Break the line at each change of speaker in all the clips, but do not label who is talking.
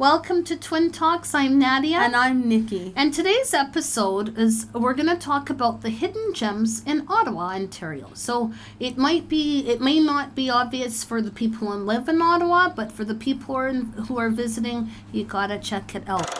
Welcome to Twin Talks. I'm Nadia.
And I'm Nikki.
And today's episode is we're going to talk about the hidden gems in Ottawa, Ontario. So it may not be obvious for the people who live in Ottawa, but for the people who are visiting, you got to check it out.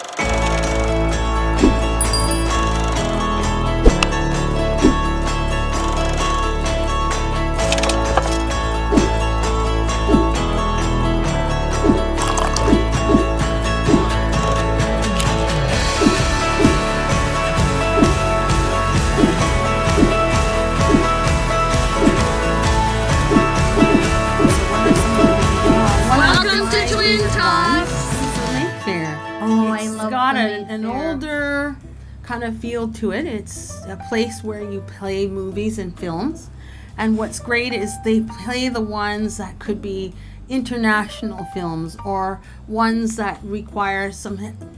An older kind of feel to it. It's a place where you play movies and films, and what's great is they play the ones that could be international films or ones that require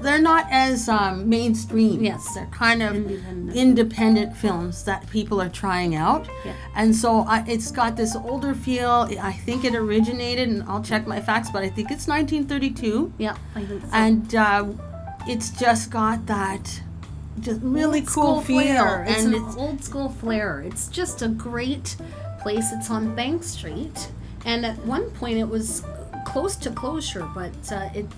they're not as mainstream.
Yes,
they're kind of independent films that people are trying out.
Yeah.
And so it's got this older feel. I think it originated, and I'll check my facts, but I think it's 1932.
Yeah, I think so.
And it's just got that just really
old
cool feel.
Flair. It's an old school flair. It's just a great place. It's on Bank Street. And at one point it was close to closure, but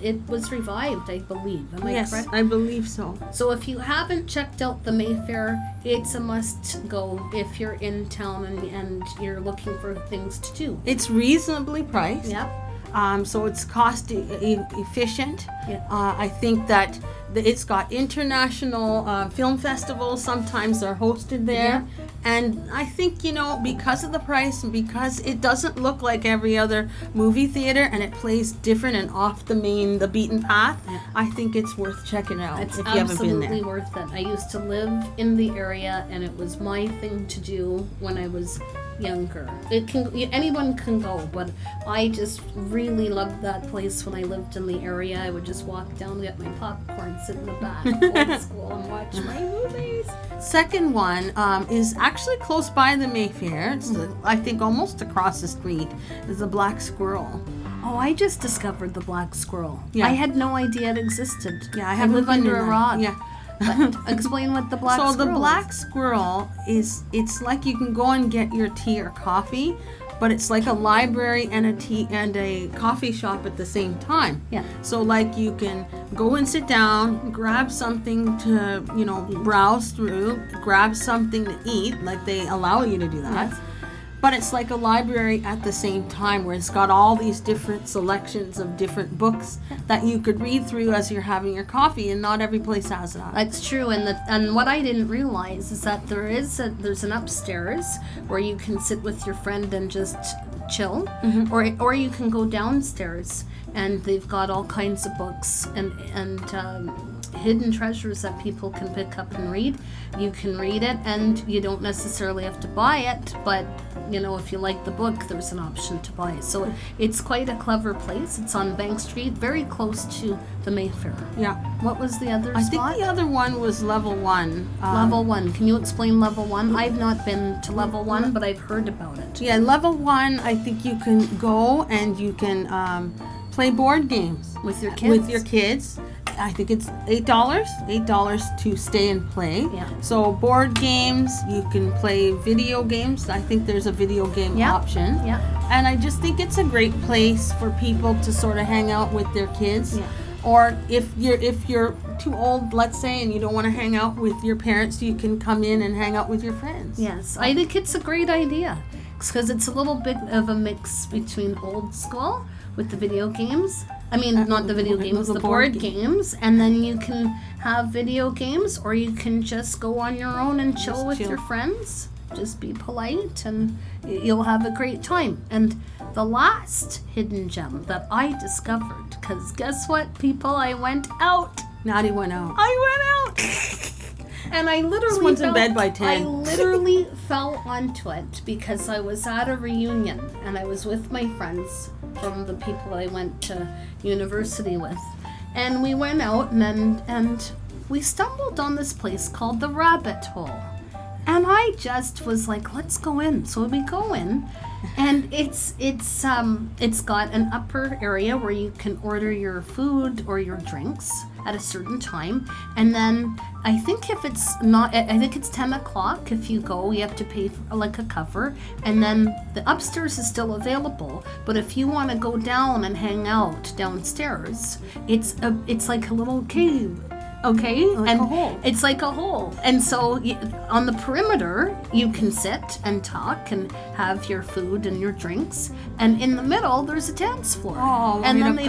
it was revived, I believe. Am I correct?
I believe so.
So if you haven't checked out the Mayfair, it's a must go if you're in town and you're looking for things to do.
It's reasonably priced.
Yep.
So it's cost efficient.
Yeah.
I think that it's got international film festivals. Sometimes they're hosted there.
Yeah.
And I think, because of the price and because it doesn't look like every other movie theater and it plays different and off the beaten path,
yeah.
I think it's worth checking out
it's
if you haven't been there.
Absolutely worth it. I used to live in the area and it was my thing to do when I was younger. Anyone can go, but I just really loved that place when I lived in the area. I would just walk down, get my popcorn, sit in the back, old school, and watch my movies.
Second one is actually close by the Mayfair. It's I think almost across the street is the Black Squirrel.
Oh, I just discovered the Black Squirrel.
Yeah.
I had no idea it existed.
Yeah, I live
under a rock.
Yeah.
But explain what the Black Squirrel is.
So the Black Squirrel it's like you can go and get your tea or coffee, but it's like a library and a tea and a coffee shop at the same time.
Yeah.
So like you can go and sit down, grab something to, browse through, grab something to eat, like they allow you to do that.
Yes.
But it's like a library at the same time where it's got all these different selections of different books that you could read through as you're having your coffee, and not every place has that.
That's true, and what I didn't realize is that there's an upstairs where you can sit with your friend and just chill, or you can go downstairs and they've got all kinds of books and hidden treasures that people can pick up and read. You can read it and you don't necessarily have to buy it, but if you like the book, there's an option to buy it. So it's quite a clever place. It's on Bank Street, very close to the Mayfair.
Yeah.
What was the other
I
spot?
think the other one was Level 1.
Level 1. Can you explain Level 1? I've not been to Level 1, but I've heard about it.
Yeah, Level 1, I think you can go and you can play board games.
With your kids?
With your kids. I think it's $8 to stay and play.
Yeah.
So board games, you can play video games. I think there's a video game option.
Yeah.
And I just think it's a great place for people to sort of hang out with their kids.
Yeah.
Or if you're too old, let's say, and you don't want to hang out with your parents, you can come in and hang out with your friends.
Yes, I think it's a great idea because it's a little bit of a mix between old school with the video games. I mean, not the video games, the board games. And then you can have video games, or you can just go on your own and chill with your friends. Just be polite and you'll have a great time. And the last hidden gem that I discovered, because guess what, people? I went out.
Nadia went out.
I went out. And I literally
This one's in bed by 10.
I literally fell onto it because I was at a reunion and I was with my friends from the people I went to university with. And we went out and we stumbled on this place called the Rabbit Hole. And I just was like, let's go in. So we go in, and it's got an upper area where you can order your food or your drinks at a certain time. And then I think if it's not, I think it's 10 o'clock. If you go, you have to pay for, like, a cover. And then the upstairs is still available. But if you want to go down and hang out downstairs, it's like a little cave. Okay,
like
and
a hole.
It's like a hole, and so on the perimeter you can sit and talk and have your food and your drinks, and in the middle there's a dance floor.
Oh,
and then
right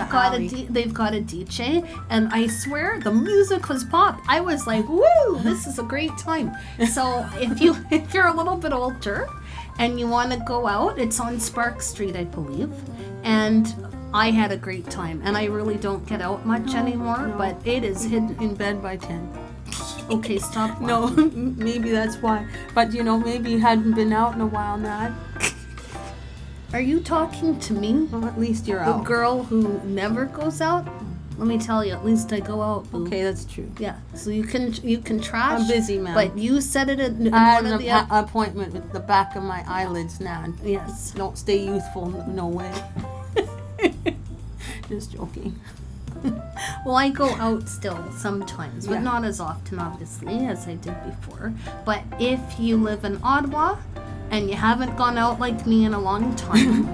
they've got a DJ, and I swear the music was pop. I was like, woo, this is a great time. So if you're a little bit older and you want to go out, it's on Spark Street, I believe, and I had a great time, and I really don't get out much anymore, but it is hidden.
In bed by 10.
Okay, stop.
No, maybe that's why. But maybe you hadn't been out in a while now.
Are you talking to me?
Well, at least you're
The
out.
girl who never goes out? Let me tell you, at least I go out, boo.
Okay, that's true.
Yeah, so you can trash.
I'm busy, man.
But you said it in
I had
one of the
an appointment with the back of my eyelids now.
Yes.
Don't stay youthful, no way. Just joking.
Well, I go out still sometimes, but
Yeah.
not as often, obviously, as I did before. But if you live in Ottawa and you haven't gone out like me in a long time,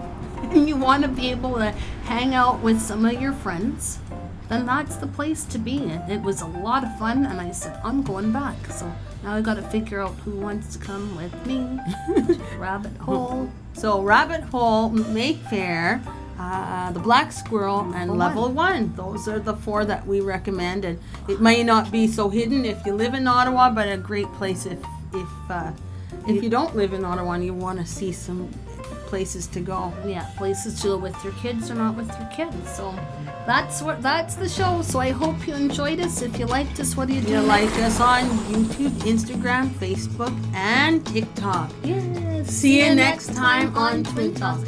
and you want to be able to hang out with some of your friends, then that's the place to be. It was a lot of fun, and I said, I'm going back. So now I got to figure out who wants to come with me. Rabbit Hole.
So Rabbit Hole, Mayfair, the Black Squirrel, and Level 1. Those are the 4 that we recommend. And it may not be so hidden if you live in Ottawa, but a great place if you don't live in Ottawa and you want to see some places to go.
Yeah, places to go with your kids or not with your kids. So that's the show. So I hope you enjoyed us. If you liked us, what do you do?
You like us on YouTube, Instagram, Facebook, and TikTok.
Yes.
See you next time on Twin Talk.